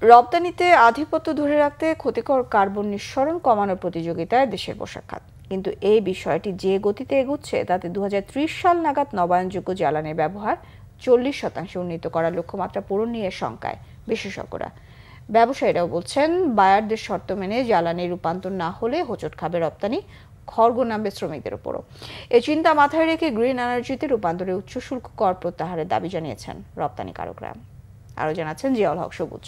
রপ্তানিতে আধিপত্য ধরে রাখতে ক্ষতিকর কার্বন নিঃসরণ কমানোর প্রতিযোগিতায় দেশের পোশাক খাত, কিন্তু এই বিষয়টি যে গতিতে এগুচ্ছে তাতে 2030 সাল নাগাদ নবায়নযোগ্য জ্বালানির ব্যবহার 40% উন্নীত করার লক্ষ্যমাত্রা পূরণ নিয়ে শঙ্কায় বিশেষজ্ঞরা। ব্যবসায়ীরাও বলছেন, বায়ারদের শর্ত মেনে জ্বালানি রূপান্তর না হলে হোঁচট খাবে রপ্তানি, খড়গ নামবে শ্রমিকদের উপরও। এই চিন্তা মাথায় রেখে গ্রিন এনার্জিতে রূপান্তরে উচ্চ শুল্ক কর প্রত্যাহারের দাবি জানিয়েছেন রপ্তানিকারকরা। আরও জানাচ্ছেন জিয়াউল হক সবুজ।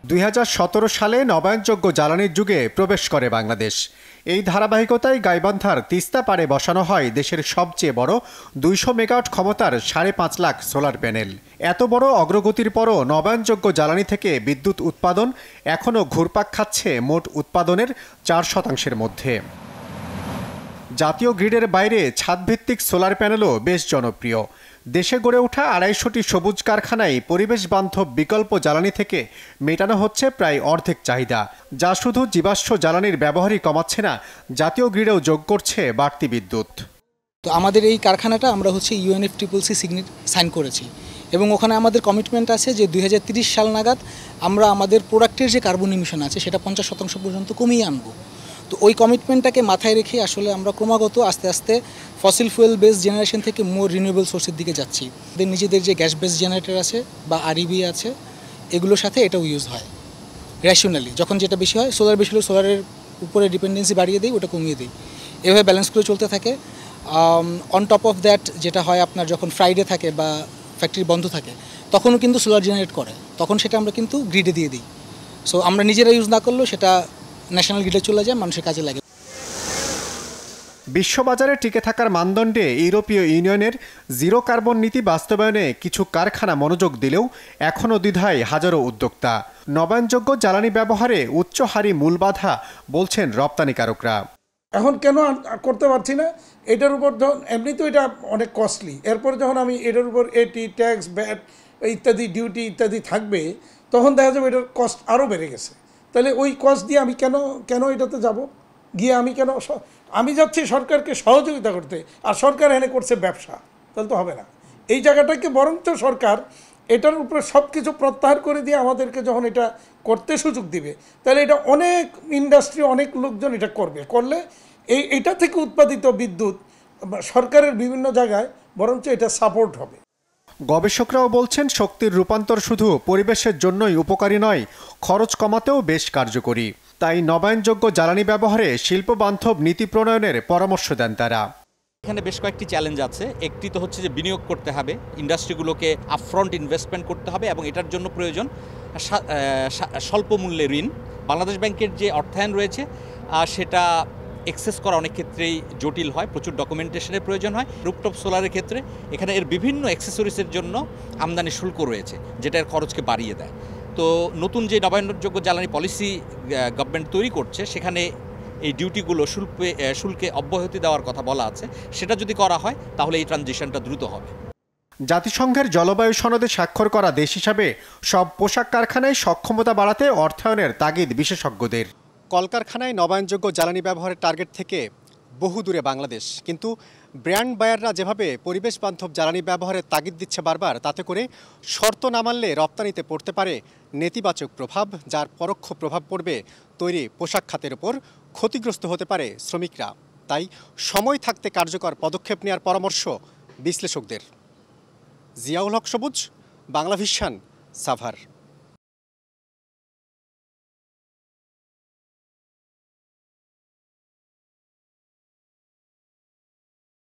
2017 সালে নবায়নযোগ্য জ্বালানির যুগে প্রবেশ করে বাংলাদেশ। এই ধারাবাহিকতায় গাইবান্ধার তিস্তা পাড়ে বসানো হয় দেশের সবচেয়ে বড় 200 মেগাওয়াট ক্ষমতার 5.5 লাখ সোলার প্যানেল। এত বড় অগ্রগতির পরও নবায়নযোগ্য জ্বালানি থেকে বিদ্যুৎ উৎপাদন এখনও ঘুরপাক খাচ্ছে মোট উৎপাদনের 4% মধ্যে। জাতীয় গ্রিডের বাইরে ছাদভিত্তিক সোলার প্যানেলও বেশ জনপ্রিয়। দেশে গড়ে ওঠা 250টি সবুজ কারখানায় পরিবেশ বান্ধব বিকল্প জ্বালানি থেকে মেটানো হচ্ছে প্রায় অর্ধেক চাহিদা, যা শুধু জীবাশ্ম জ্বালানির ব্যবহারই কমাচ্ছে না, জাতীয় গ্রিডেও যোগ করছে বাড়তি বিদ্যুৎ। তো আমাদের এই কারখানাটা আমরা UNFCCC সাইন করেছি এবং ওখানে আমাদের কমিটমেন্ট আছে যে 2030 সাল নাগাদ আমরা আমাদের প্রোডাক্টের যে কার্বন ইমিশন আছে সেটা 50% পর্যন্ত কমিয়ে আনবো। তো ওই কমিটমেন্টটাকে মাথায় রেখে আসলে আমরা ক্রমাগত আস্তে আস্তে ফসিল ফুয়েল বেসড জেনারেশন থেকে মোর রিনিউয়েবল সোর্সের দিকে যাচ্ছি। নিজেদের যে গ্যাস বেসড জেনারেটর আছে বা আরইবি আছে, এগুলোর সাথে এটাও ইউজ হয় রেশনালি। যখন যেটা বেশি হয়, সোলার বেশি হলে সোলারের উপরে ডিপেন্ডেন্সি বাড়িয়ে দিই, ওটা কমিয়ে দিই, এভাবে ব্যালেন্স করে চলতে থাকে। অন টপ অফ দ্যাট যেটা হয় আপনার যখন ফ্রাইডে থাকে বা ফ্যাক্টরি বন্ধ থাকে তখনও কিন্তু সোলার জেনারেট করে, তখন সেটা আমরা কিন্তু গ্রিডে দিয়ে দিই। সো আমরা নিজেরা ইউজ না করলেও সেটা ন্যাশনাল গ্রিডে চলে যায়, মানুষের কাজে লাগে। বিশ্ববাজারে টিকে থাকার মানদণ্ডে ইউরোপীয় ইউনিয়নের জিরো কার্বন নীতি বাস্তবায়নে কিছু কারখানা মনোযোগ দিলেও এখনও দ্বিধায় হাজারো উদ্যোক্তা। নবায়নযোগ্য জ্বালানি ব্যবহারে উচ্চ হারে মূল বাধা বলছেন রপ্তানিকারকরা। এখন কেন করতে পারছি না, এটার উপর যখন এমনি তো এটা অনেক কস্টলি, এরপর যখন আমি এটার উপর এটি ট্যাক্স ব্যাট ইত্যাদি ডিউটি ইত্যাদি থাকবে, তখন দেখা যাবে এটার কস্ট আরও বেড়ে গেছে। তাহলে ওই কস্ট দিয়ে আমি কেন এটাতে যাব, গিয়ে আমি যাচ্ছি সরকারকে সহযোগিতা করতে, আর সরকার এনে করছে ব্যবসা, তাহলে তো হবে না। এই জায়গাটাকে বরঞ্চ সরকার এটার উপরে সব কিছু প্রত্যাহার করে দিয়ে আমাদেরকে যখন এটা করতে সুযোগ দিবে, তাহলে এটা অনেক ইন্ডাস্ট্রি, অনেক লোকজন এটা করলে এটা থেকে উৎপাদিত বিদ্যুৎ সরকারের বিভিন্ন জায়গায় বরঞ্চ এটা সাপোর্ট হবে। গবেষকরাও বলছেন, শক্তির রূপান্তর শুধু পরিবেশের জন্যই উপকারী নয়, খরচ কমাতেও বেশ কার্যকরী। তাই নবায়নযোগ্য জ্বালানি ব্যবহারে শিল্পবান্ধব নীতি প্রণয়নের পরামর্শ দেন তারা। এখানে বেশ কয়েকটি চ্যালেঞ্জ আছে। একটি তো হচ্ছে যে বিনিয়োগ করতে হবে, ইন্ডাস্ট্রিগুলোকে আপফ্রন্ট ইনভেস্টমেন্ট করতে হবে এবং এটার জন্য প্রয়োজন স্বল্প মূল্যে ঋণ। বাংলাদেশ ব্যাংকের যে অর্থায়ন রয়েছে সেটা অ্যাক্সেস করা অনেক ক্ষেত্রেই জটিল হয়, প্রচুর ডকুমেন্টেশনের প্রয়োজন হয়। রুফটপ সোলারের ক্ষেত্রে এখানে এর বিভিন্ন অ্যাক্সেসরিজের জন্য আমদানি শুল্ক রয়েছে, যেটা এর খরচকে বাড়িয়ে দেয়। তো নতুন যে নবায়নযোগ্য জ্বালানি পলিসি গভর্নমেন্ট তৈরি করছে, সেখানে এই ডিউটিগুলো শুল্কে অব্যাহতি দেওয়ার কথা বলা আছে। সেটা যদি করা হয় তাহলে এই ট্রানজিশনটা দ্রুত হবে। জাতিসংঘের জলবায়ু সনদে স্বাক্ষর করা দেশ হিসাবে সব পোশাক কারখানায় সক্ষমতা বাড়াতে অর্থায়নের তাগিদ বিশেষজ্ঞদের। কলকারখানায় নবায়নযোগ্য জ্বালানি ব্যবহারের টার্গেট থেকে বহু দূরে বাংলাদেশ, কিন্তু ব্র্যান্ড বায়াররা যেভাবে পরিবেশ বান্ধব জ্বালানি ব্যবহারের তাগিদ দিচ্ছে বারবার, তাতে করে শর্ত না মানলে রপ্তানিতে পড়তে পারে নেতিবাচক প্রভাব, যার পরোক্ষ প্রভাব পড়বে তৈরি পোশাক খাতের ওপর, ক্ষতিগ্রস্ত হতে পারে শ্রমিকরা। তাই সময় থাকতে কার্যকর পদক্ষেপ নেওয়ার পরামর্শ বিশ্লেষকদের। জিয়াউল হক সবুজ, বাংলা ভিশন, সাভার।